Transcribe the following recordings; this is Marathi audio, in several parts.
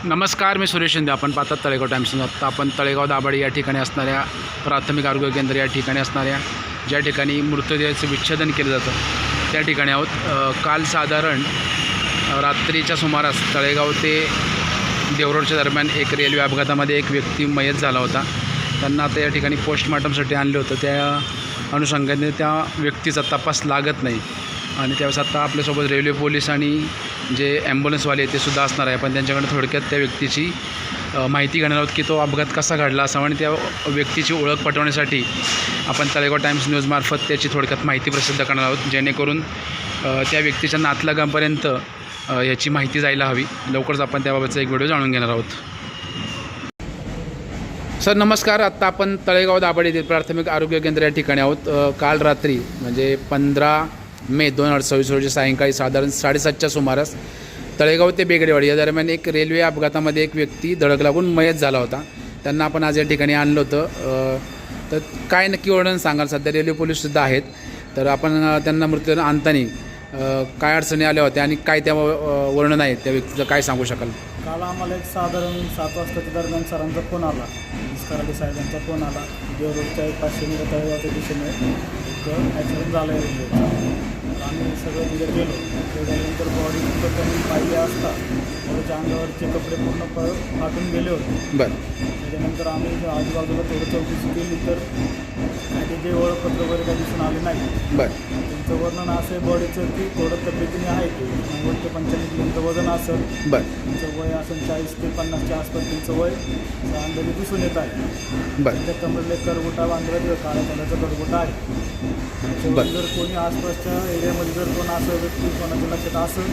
नमस्कार, मी सुरेश शिंदे. आपण पाहतात तळेगाव टाइम्स. आत्ता आपण तळेगाव दाभाडे या ठिकाणी असणाऱ्या प्राथमिक आरोग्य केंद्र या ठिकाणी असणाऱ्या ज्या ठिकाणी मृतदेहाचं विच्छेदन केलं जातं त्या ठिकाणी आहोत. काल साधारण रात्रीच्या सुमारास तळेगाव ते देवरोडच्या दरम्यान एक रेल्वे अपघातामध्ये एक व्यक्ती मयत झाला होता. त्यांना आता या ठिकाणी पोस्टमॉर्टमसाठी आणलं होतं. त्या अनुषंगाने त्या व्यक्तीचा तपास लागत नाही आणि त्यावेळेस आता आपल्यासोबत रेल्वे पोलीस आणि जे ॲम्ब्युलन्सवाले ते सुद्धा असणार आहे. पण त्यांच्याकडे थोडक्यात त्या व्यक्तीची माहिती घेणार आहोत की तो अपघात कसा घडला असावा आणि त्या व्यक्तीची ओळख पटवण्यासाठी आपण तळेगाव टाइम्स न्यूजमार्फत त्याची थोडक्यात माहिती प्रसिद्ध करणार आहोत, जेणेकरून त्या व्यक्तीच्या नातलगांपर्यंत याची माहिती जायला हवी. लवकरच आपण त्याबाबतचा एक व्हिडिओ जाणून घेणार आहोत. सर नमस्कार. आत्ता आपण तळेगाव दाभाडे येथील प्राथमिक आरोग्य केंद्र या ठिकाणी आहोत. काल रात्री म्हणजे 15 मे 2026 रोजी सायंकाळी साधारण 7:30च्या सुमारास तळेगाव ते बेगडेवाडी या दरम्यान एक रेल्वे अपघातामध्ये एक व्यक्ती धडक लागून मयत झाला होता. त्यांना आपण आज या ठिकाणी आणलं होतं. तर काय नक्की वर्णन सांगाल? सध्या रेल्वे पोलीससुद्धा आहेत, तर आपण त्यांना मृत्यूला आणताना काय अडचणी आल्या होत्या आणि काय त्या वर्णन आहे त्या व्यक्तीचं काय सांगू शकाल? काल आम्हाला एक साधारण 7 वाजताच्या दरम्यान सरांचा फोन आला, कराडे साहेबांचा फोन आला. देवरोडच्या 500 मीटर तळेगावच्या दिशेने एक ॲक्सिडेंट झाला आहे रेल्वेचा. आम्ही सगळं तिथे गेलो. त्याच्यानंतर बॉडी त्यांनी पाहिली असता त्याच्या अंगावरचे कपडे पूर्ण फाटून गेले होते. बरं. त्याच्यानंतर आम्ही आजूबाजूला थोडं चौकशी केली तर त्याचे ओळखपत्र वगैरे काही दिसून आले नाही. बरं. त्यांचं वर्णन असं आहे बॉडीचं की थोडं तब्येतीने आहे ते 90 ते 95 किलोचं वजन असेल. बरं. त्यांचं वय असेल 40 ते 50च्या आसपास त्यांचं वय अंदाजे दिसून येत आहे. बरं. त्या कमरेला करगोटा बांधला किंवा काळ्या कलरचा करगोटा आहे. त्याच्यावर जर कोणी आसपासच्या एरियामध्ये जर कोण असं व्यक्ती कोणाच्या लक्षात असेल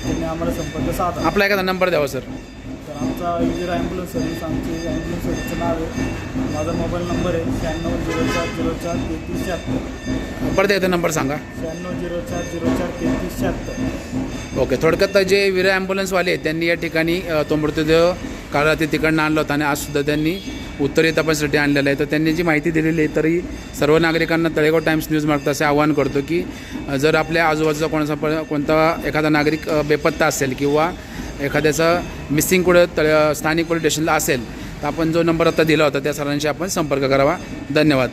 त्यांनी आम्हाला संपर्क साधा. आपला एखादा नंबर द्यावा सर. तर आमचा युजर ॲम्ब्युलन्स सर्व्हिस, आमची ॲम्ब्युलन्स सर्व्हिसचं नाव आहे. माझा मोबाईल नंबर आहे 9604043376. परत एकदा नंबर सांगा. 9604043376. ओके. थोडक्यात जे विरा ॲम्ब्युलन्सवाले आहेत त्यांनी या ठिकाणी तो मृतदेह काल रात्री तिकडनं आणला होता आणि आजसुद्धा त्यांनी उत्तरीय तपासासाठी आणलेलं आहे. तर त्यांनी जी माहिती दिलेली आहे तरी सर्व नागरिकांना तळेगाव टाइम्स न्यूजमार्फत असे आवाहन करतो की जर आपल्या आजूबाजूचा कोणता एखादा नागरिक बेपत्ता असेल किंवा एखाद्याचा मिसिंग कुठं स्थानिक पोलीस स्टेशनला असेल तर आपण जो नंबर आता दिला होता त्या सरांशी आपण संपर्क करावा. धन्यवाद.